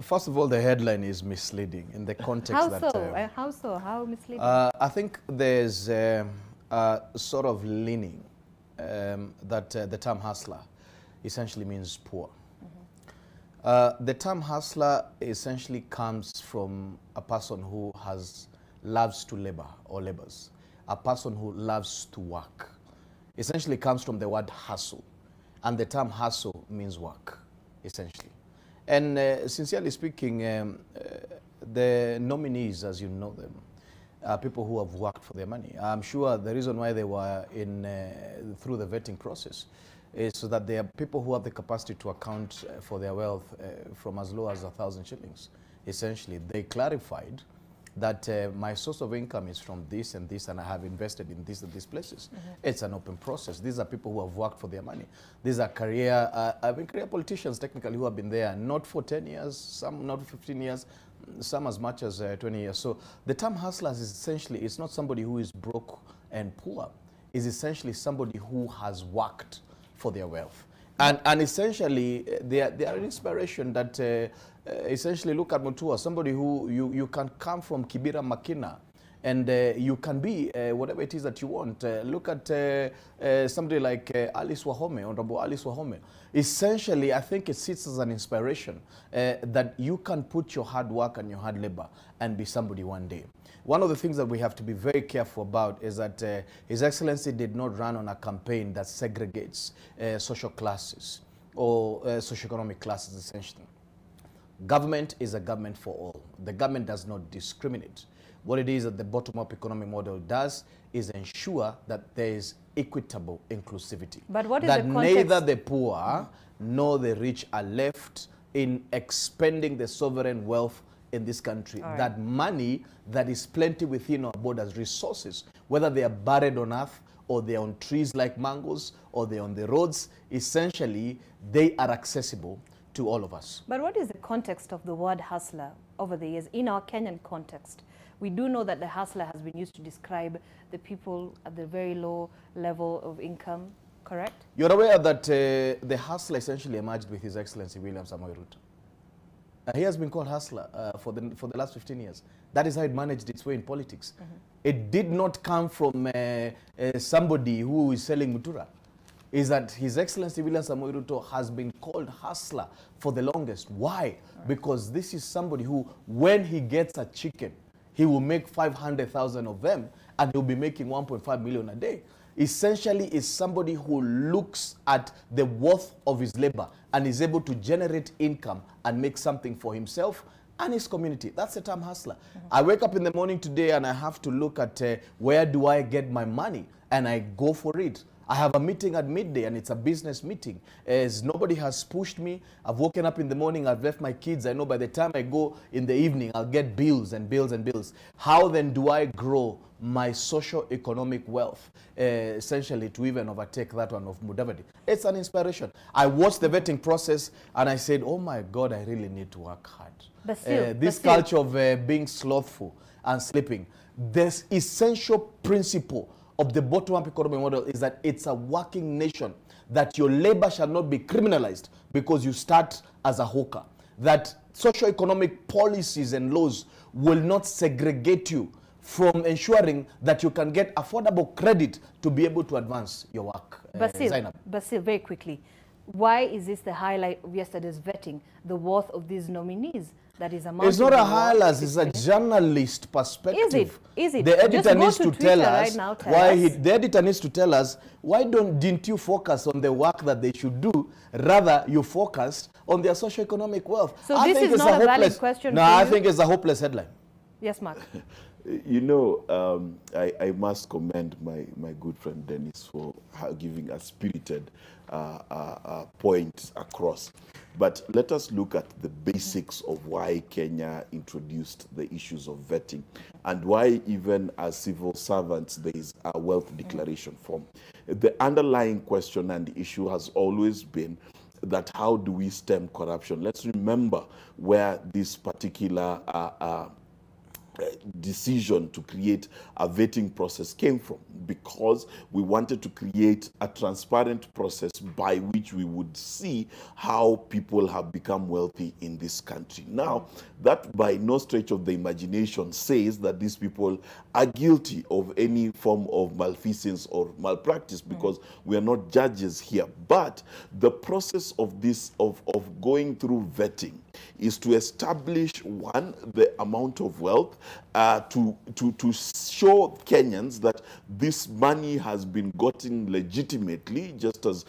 First of all, the headline is misleading in the context How that... so? How so? How misleading? I think there's sort of leaning that the term hustler essentially means poor. The term hustler essentially comes from a person who loves to labor or labors, a person who loves to work. Essentially comes from the word hustle, and the term hustle means work, essentially. And sincerely speaking, the nominees, as you know them, are people who have worked for their money. I'm sure the reason why they were through the vetting process is so that they are people who have the capacity to account for their wealth from as low as 1,000 shillings. Essentially, they clarified that my source of income is from this and this, and I have invested in this and these places. It's an open process. These are people who have worked for their money. These are career politicians, technically, who have been there, not for 10 years, some not 15 years, some as much as 20 years. So the term hustlers is essentially, it's not somebody who is broke and poor. It's essentially somebody who has worked for their wealth. And essentially, they are an inspiration that essentially look at Mutua, somebody who you can come from Kibera Makina and you can be whatever it is that you want. Look at somebody like Alice Wahome, Honorable Alice Wahome. Essentially, I think it sits as an inspiration that you can put your hard work and your hard labor and be somebody one day. One of the things that we have to be very careful about is that His Excellency did not run on a campaign that segregates social classes or socioeconomic classes, essentially. Government is a government for all. The government does not discriminate. What it is that the bottom-up economic model does is ensure that there is equitable inclusivity. But what is that the context? Neither the poor nor the rich are left in expending the sovereign wealth in this country. Right. That money that is plenty within our borders, resources, whether they are buried on earth or they are on trees like mangoes or they are on the roads, essentially they are accessible to all of us. But what is the context of the word hustler over the years in our Kenyan context? We do know that the hustler has been used to describe the people at the very low level of income, correct? You're aware that the hustler essentially emerged with His Excellency William Samoei Ruto. He has been called hustler for the last 15 years. That is how it managed its way in politics. It did not come from somebody who is selling mutura. Is that His Excellency William Samoei Ruto has been called hustler for the longest. Why? Because this is somebody who, when he gets a chicken, he will make 500,000 of them, and he'll be making 1.5 million a day. Essentially, is somebody who looks at the worth of his labor and is able to generate income and make something for himself and his community. That's the term hustler. I wake up in the morning today and I have to look at where do I get my money, and I go for it. I have a meeting at midday and it's a business meeting. As nobody has pushed me, I've woken up in the morning, I've left my kids. I know by the time I go in the evening, I'll get bills and bills and bills. How then do I grow my socio-economic wealth, essentially to even overtake that one of Mudavadi? It's an inspiration. I watched the vetting process and I said, oh my God, I really need to work hard. This culture of being slothful and sleeping, this essential principle of the bottom-up economic model is that it's a working nation, that your labor shall not be criminalized because you start as a hawker, that socio-economic policies and laws will not segregate you from ensuring that you can get affordable credit to be able to advance your work. Basil, very quickly, why is this the highlight of yesterday's vetting, the worth of these nominees? That is it's not a highlight, it's a journalist perspective. Is it? Is it? The editor needs to tell us right now, the editor needs to tell us why didn't you focus on the work that they should do, rather you focused on their socio-economic wealth. So this is not a valid question. No, I think it's a hopeless headline. Yes, Mark. You know, I must commend my good friend Dennis for giving a spirited point across. But let us look at the basics of why Kenya introduced the issues of vetting and why even as civil servants there is a wealth declaration form. The underlying question and issue has always been that how do we stem corruption? Let's remember where this particular decision to create a vetting process came from, because we wanted to create a transparent process by which we would see how people have become wealthy in this country. Now, that by no stretch of the imagination says that these people are guilty of any form of malfeasance or malpractice, because we are not judges here. But the process of this, of going through vetting, is to establish, one, the amount of wealth, to show Kenyans that this money has been gotten legitimately, just as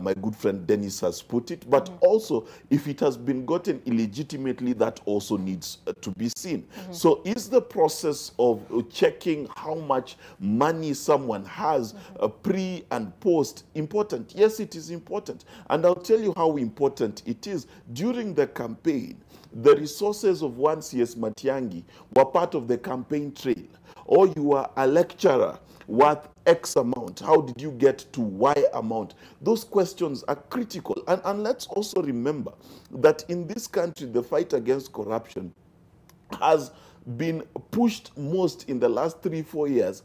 my good friend Dennis has put it, but also if it has been gotten illegitimately, that also needs to be seen. So is the process of checking how much money someone has pre and post important? Yes, it is important. And I'll tell you how important it is. During the campaign, the resources of one CS Matiang'i were part of the campaign trail. Or you are a lecturer worth X amount. How did you get to Y amount? Those questions are critical. And let's also remember that in this country, the fight against corruption has been pushed most in the last 3-4 years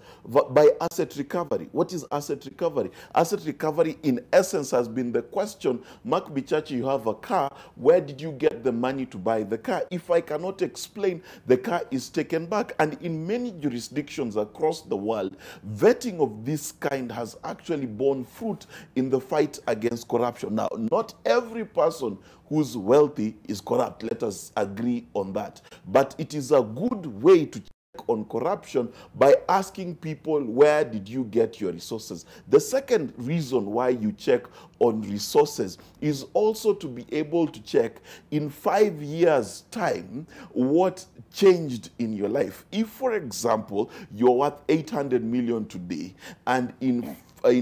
by asset recovery. What is asset recovery? Asset recovery, in essence, has been the question: Mark Bichachi, you have a car. Where did you get the money to buy the car? If I cannot explain, the car is taken back. And in many jurisdictions across the world, vetting of this kind has actually borne fruit in the fight against corruption. Now, not every person who's wealthy is corrupt. Let us agree on that. But it is a good way to check on corruption by asking people, where did you get your resources? The second reason why you check on resources is also to be able to check in 5 years' time what changed in your life. If, for example, you're worth 800 million today, and in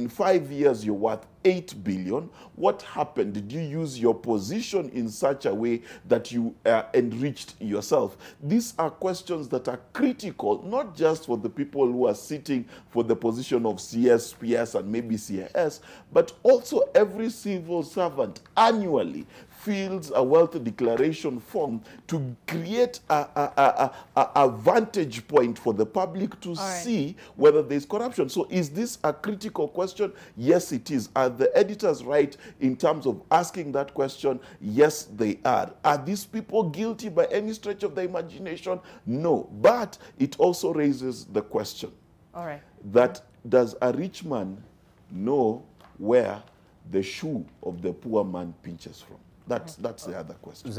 5 years you're worth 8 billion, what happened? Did you use your position in such a way that you enriched yourself? These are questions that are critical, not just for the people who are sitting for the position of CS, PS, and maybe CIS, but also every civil servant annually fills a wealth declaration form to create a vantage point for the public to see whether there's corruption. So is this a critical question? Yes, it is. Are the editors right in terms of asking that question? Yes, they are. Are these people guilty by any stretch of the imagination? No. But it also raises the question that does a rich man know where the shoe of the poor man pinches from? That's the other question.